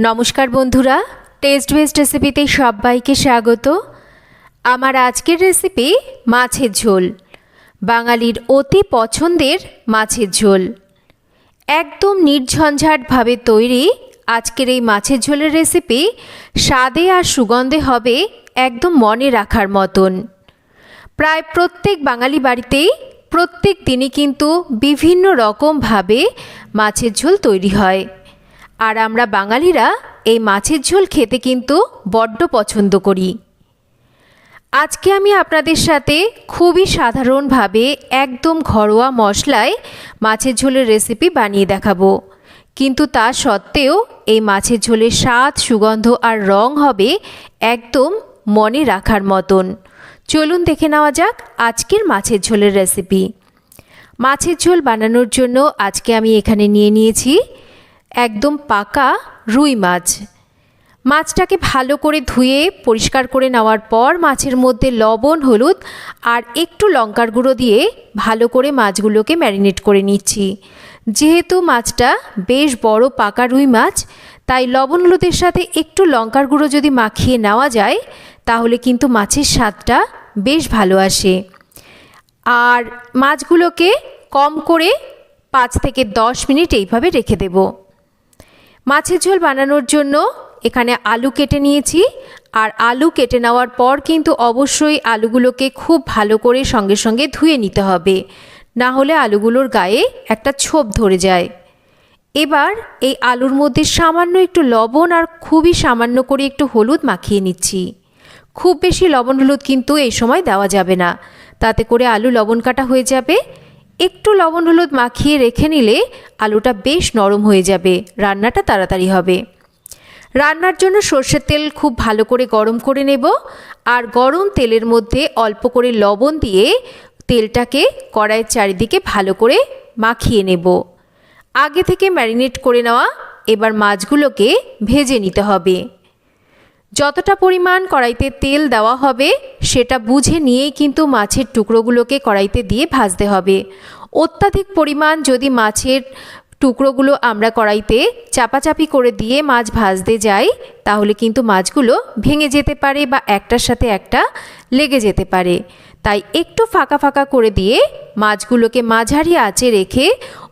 নমস্কার বন্ধুরা, test best রেসিপিতে সবাইকে স্বাগত। আমার আজকের রেসিপি মাছের ঝোল, বাঙালির অতি পছন্দের মাছের ঝোল। একদম নির্ঝঞ্ঝাটভাবে তৈরি আজকের এই মাছের ঝোলের রেসিপি স্বাদে আর সুগন্ধে হবে একদম মনে রাখার মতন। প্রায় প্রত্যেক বাঙালি বাড়িতেই প্রত্যেক দিনই কিন্তু বিভিন্ন রকমভাবে মাছের ঝোল তৈরি হয়, আর আমরা বাঙালিরা এই মাছের ঝোল খেতে কিন্তু বড্ড পছন্দ করি। আজকে আমি আপনাদের সাথে খুবই সাধারণভাবে একদম ঘরোয়া মশলায় মাছের ঝোলের রেসিপি বানিয়ে দেখাবো, কিন্তু তা সত্ত্বেও এই মাছের ঝোলের স্বাদ, সুগন্ধ আর রং হবে একদম মনে রাখার মতন। চলুন দেখে নেওয়া যাক আজকের মাছের ঝোলের রেসিপি। মাছের ঝোল বানানোর জন্য আজকে আমি এখানে নিয়েছি একদম পাকা রুই মাছ। মাছটাকে ভালো করে ধুয়ে পরিষ্কার করে নেওয়ার পর মাছের মধ্যে লবণ, হলুদ আর একটু লঙ্কার গুঁড়ো দিয়ে ভালো করে মাছগুলোকে ম্যারিনেট করে নিচ্ছি। যেহেতু মাছটা বেশ বড় পাকা রুই মাছ, তাই লবণ হলুদের সাথে একটু লঙ্কার গুঁড়ো যদি মাখিয়ে নেওয়া যায় তাহলে কিন্তু মাছের স্বাদটা বেশ ভালো আসে। আর মাছগুলোকে কম করে 5 থেকে 10 মিনিট এইভাবে রেখে দেব। মাছের ঝোল বানানোর জন্য এখানে আলু কেটে নিয়েছি, আর আলু কেটে নেওয়ার পর কিন্তু অবশ্যই আলুগুলোকে খুব ভালো করে সঙ্গে সঙ্গে ধুয়ে নিতে হবে, না হলে আলুগুলোর গায়ে একটা ছোপ ধরে যায়। এবার এই আলুর মধ্যে সামান্য একটু লবণ আর খুবই সামান্য করে একটু হলুদ মাখিয়ে নিচ্ছি। খুব বেশি লবণ হলুদ কিন্তু এই সময় দেওয়া যাবে না, তাতে করে আলু লবণ কাটা হয়ে যাবে। একটু লবণ হলুদ মাখিয়ে রেখে নিলে আলুটা বেশ নরম হয়ে যাবে, রান্নাটা তাড়াতাড়ি হবে। রান্নার জন্য সর্ষের তেল খুব ভালো করে গরম করে নেব, আর গরম তেলের মধ্যে অল্প করে লবণ দিয়ে তেলটাকে কড়াইয়ের চারিদিকে ভালো করে মাখিয়ে নেব। আগে থেকে ম্যারিনেট করে নেওয়া এবার মাছগুলোকে ভেজে নিতে হবে। যতটা পরিমাণ কড়াইতে তেল দেওয়া হবে সেটা বুঝে নিয়েই কিন্তু মাছের টুকরোগুলোকে কড়াইতে দিয়ে ভাজতে হবে। অত্যাধিক পরিমাণ যদি মাছের টুকরোগুলো আমরা কড়াইতে চাপাচাপি করে দিয়ে মাছ ভাজতে যাই তাহলে কিন্তু মাছগুলো ভেঙে যেতে পারে বা একটার সাথে একটা লেগে যেতে পারে। তাই একটু ফাঁকা ফাঁকা করে দিয়ে মাছগুলোকে মাঝারি আঁচে রেখে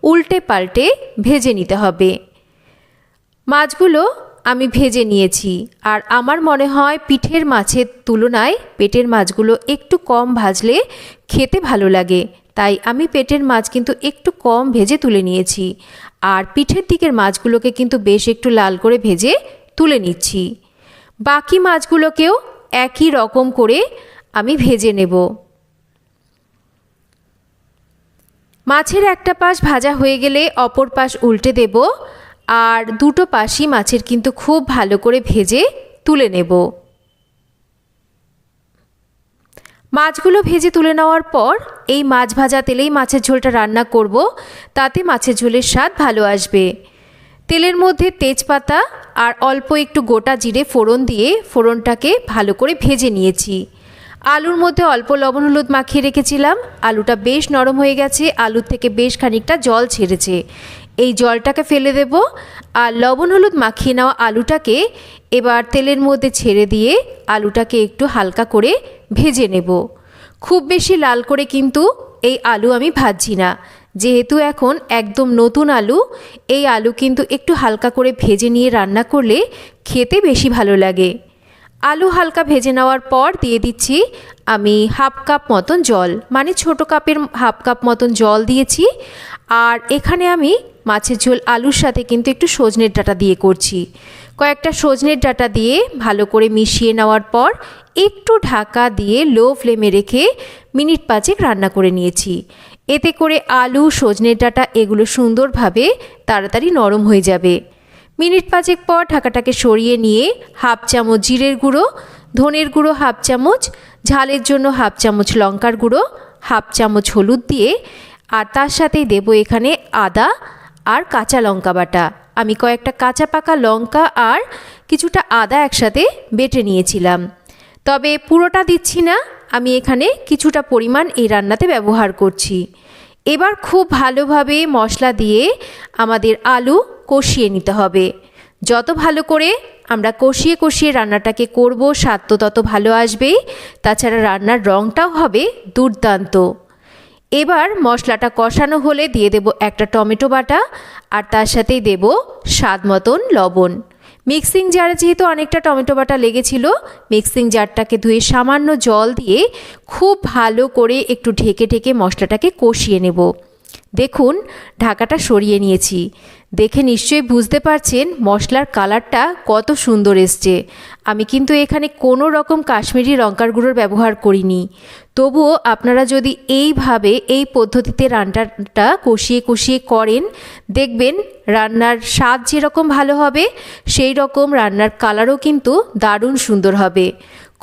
উল্টে পাল্টে ভেজে নিতে হবে। মাছগুলো আমি ভেজে নিয়েছি, আর আমার মনে হয় পিঠের মাছের তুলনায় পেটের মাছগুলো একটু কম ভাজলে খেতে ভালো লাগে, তাই আমি পেটের মাছ কিন্তু একটু কম ভেজে তুলে নিয়েছি, আর পিঠের দিকের মাছগুলোকে কিন্তু বেশ একটু লাল করে ভেজে তুলে নিচ্ছি। বাকি মাছগুলোকেও একই রকম করে আমি ভেজে নেব। মাছের একটা পাশ ভাজা হয়ে গেলে অপর পাশ উল্টে দেব, আর দুটো পাশই মাছের কিন্তু খুব ভালো করে ভেজে তুলে নেব। মাছগুলো ভেজে তুলে নেওয়ার পর এই মাছ ভাজা তেলেই মাছের ঝোলটা রান্না করব, তাতে মাছের ঝোলের স্বাদ ভালো আসবে। তেলের মধ্যে তেজপাতা আর অল্প একটু গোটা জিরে ফোড়ন দিয়ে ফোড়নটাকে ভালো করে ভেজে নিয়েছি। আলুর মধ্যে অল্প লবণ হলুদ মাখিয়ে রেখেছিলাম, আলুটা বেশ নরম হয়ে গেছে, আলুর থেকে বেশ খানিকটা জল ছেড়েছে। এই জলটাকে ফেলে দেব, আর লবণ হলুদ মাখিয়ে নেওয়া আলুটাকে এবার তেলের মধ্যে ছেড়ে দিয়ে আলুটাকে একটু হালকা করে ভেজে নেব। খুব বেশি লাল করে কিন্তু এই আলু আমি ভাজছি না, যেহেতু এখন একদম নতুন আলু, এই আলু কিন্তু একটু হালকা করে ভেজে নিয়ে রান্না করলে খেতে বেশি ভালো লাগে। আলু হালকা ভেজে নেওয়ার পর দিয়ে দিচ্ছি আমি 1/2 কাপ মতন জল, মানে ছোটো কাপের 1/2 কাপ মতন জল দিয়েছি। আর এখানে আমি মাছের ঝোল আলুর সাথে কিন্তু একটু সজনের ডাঁটা দিয়ে করছি। কয়েকটা সজনের ডাঁটা দিয়ে ভালো করে মিশিয়ে নেওয়ার পর একটু ঢাকা দিয়ে লো ফ্লেমে রেখে মিনিট 5 রান্না করে নিয়েছি। এতে করে আলু, সজনের ডাঁটা এগুলো সুন্দরভাবে তাড়াতাড়ি নরম হয়ে যাবে। মিনিট 5 পর ঢাকাটাকে সরিয়ে নিয়ে 1/2 চামচ জিরের গুঁড়ো, ধনের গুঁড়ো 1/2 চামচ, ঝালের জন্য 1/2 চামচ লঙ্কার গুঁড়ো, 1/2 চামচ হলুদ দিয়ে, আর তার সাথেই দেব এখানে আদা আর কাঁচা লঙ্কা বাটা। আমি কয়েকটা কাঁচা পাকা লঙ্কা আর কিছুটা আদা একসাথে বেটে নিয়েছিলাম, তবে পুরোটা দিচ্ছি না, আমি এখানে কিছুটা পরিমাণ এই রান্নাতে ব্যবহার করছি। এবার খুব ভালোভাবে মশলা দিয়ে আমাদের আলু কষিয়ে নিতে হবে। যত ভালো করে আমরা কষিয়ে কষিয়ে রান্নাটাকে করব, স্বাদ তো তত ভালো আসবেই। তাছাড়া রান্নার রঙটাও হবে দুর্দান্ত। এবার মশলাটা কষানো হলে দিয়ে দেব একটা টমেটো বাটা, আর তার সাথেই দেব স্বাদ মতন লবণ। মিক্সিং জারে যেহেতু অনেকটা টমেটো বাটা লেগেছিল, মিক্সিং জারটাকে ধুয়ে সামান্য জল দিয়ে খুব ভালো করে একটু ঢেকে ঢেকে মশলাটাকে কষিয়ে নেব। দেখুন, ঢাকাটা সরিয়ে নিয়েছি। দেখে নিশ্চয়ই বুঝতে পারছেন মশলার কালারটা কত সুন্দর এসছে। আমি কিন্তু এখানে কোনো রকম কাশ্মীরি লঙ্কার গুঁড়োর ব্যবহার করিনি। তবুও আপনারা যদি এইভাবে এই পদ্ধতিতে রান্নাটা কষিয়ে কষিয়ে করেন, দেখবেন রান্নার স্বাদ যেরকম ভালো হবে, সেই রকম রান্নার কালারও কিন্তু দারুণ সুন্দর হবে।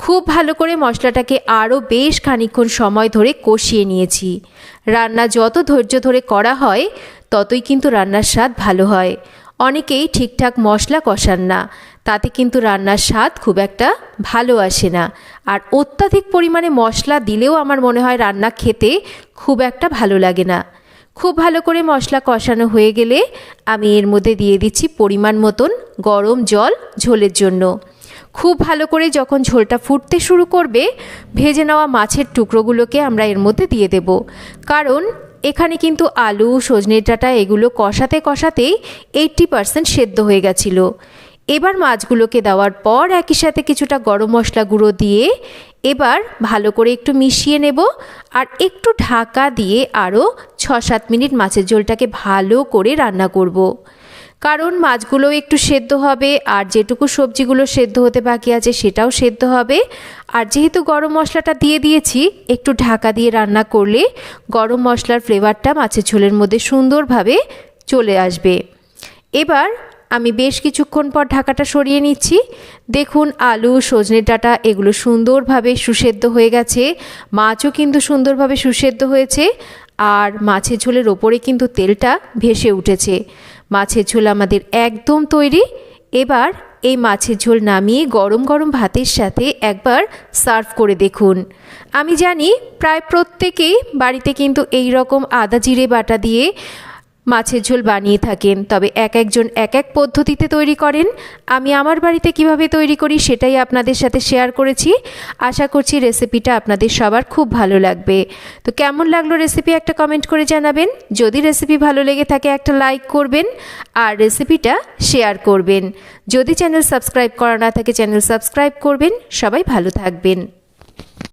খুব ভালো করে মশলাটাকে আরও বেশ খানিকক্ষণ সময় ধরে কষিয়ে নিয়েছি। রান্না যত ধৈর্য ধরে করা হয় ততই কিন্তু রান্নার স্বাদ ভালো হয়। অনেকেই ঠিকঠাক মশলা কষান না, তাতে কিন্তু রান্নার স্বাদ খুব একটা ভালো আসে না। আর অত্যাধিক পরিমাণে মশলা দিলেও আমার মনে হয় রান্না খেতে খুব একটা ভালো লাগে না। খুব ভালো করে মশলা কষানো হয়ে গেলে আমি এর মধ্যে দিয়ে দিচ্ছি পরিমাণ মতন গরম জল ঝোলের জন্য। খুব ভালো করে যখন ঝোলটা ফুটতে শুরু করবে, ভেজে নেওয়া মাছের টুকরোগুলোকে আমরা এর মধ্যে দিয়ে দেব। কারণ এখানে কিন্তু আলু, সজনে ডাঁটা এগুলো কষাতে কষাতেই 80% সেদ্ধ হয়ে গেছিলো। এবার মাছগুলোকে দেওয়ার পর একই সাথে কিছুটা গরম মশলা গুঁড়ো দিয়ে এবার ভালো করে একটু মিশিয়ে নেব, আর একটু ঢাকা দিয়ে আরও 6-7 মিনিট মাছের ঝোলটাকে ভালো করে রান্না করব। কারণ মাছগুলো একটু সেদ্ধ হবে, আর যেটুকু সবজিগুলো সেদ্ধ হতে বাকি আছে সেটাও সেদ্ধ হবে। আর যেহেতু গরম মশলাটা দিয়ে দিয়েছি, একটু ঢাকা দিয়ে রান্না করলে গরম মশলার ফ্লেভারটা মাছের ঝোলের মধ্যে সুন্দরভাবে চলে আসবে। এবার আমি বেশ কিছুক্ষণ পর ঢাকাটা সরিয়ে নিচ্ছি। দেখুন, আলু, সজনে ডাঁটা এগুলো সুন্দরভাবে সুসেদ্ধ হয়ে গেছে, মাছও কিন্তু সুন্দরভাবে সুসেদ্ধ হয়েছে, আর মাছের ঝোলের ওপরে কিন্তু তেলটা ভেসে উঠেছে। মাছের ঝোল আমাদের একদম তৈরি। এবার এই মাছের ঝোল নামিয়ে গরম গরম ভাতের সাথে একবার সার্ভ করে দেখুন। আমি জানি প্রায় প্রত্যেকেই বাড়িতে কিন্তু এই রকম আদা জিরে বাটা দিয়ে মাছের ঝোল বানিয়ে থাকেন, তবে এক একজন এক এক পদ্ধতিতে তৈরি করেন। আমি আমার বাড়িতে কিভাবে তৈরি করি সেটাই আপনাদের সাথে শেয়ার করেছি। আশা করছি রেসিপিটা আপনাদের সবার খুব ভালো লাগবে। তো কেমন লাগলো রেসিপি একটা কমেন্ট করে জানাবেন। যদি রেসিপি ভালো লেগে থাকে একটা লাইক করবেন, আর রেসিপিটা শেয়ার করবেন। যদি চ্যানেল সাবস্ক্রাইব করা না থাকে চ্যানেল সাবস্ক্রাইব করবেন। সবাই ভালো থাকবেন।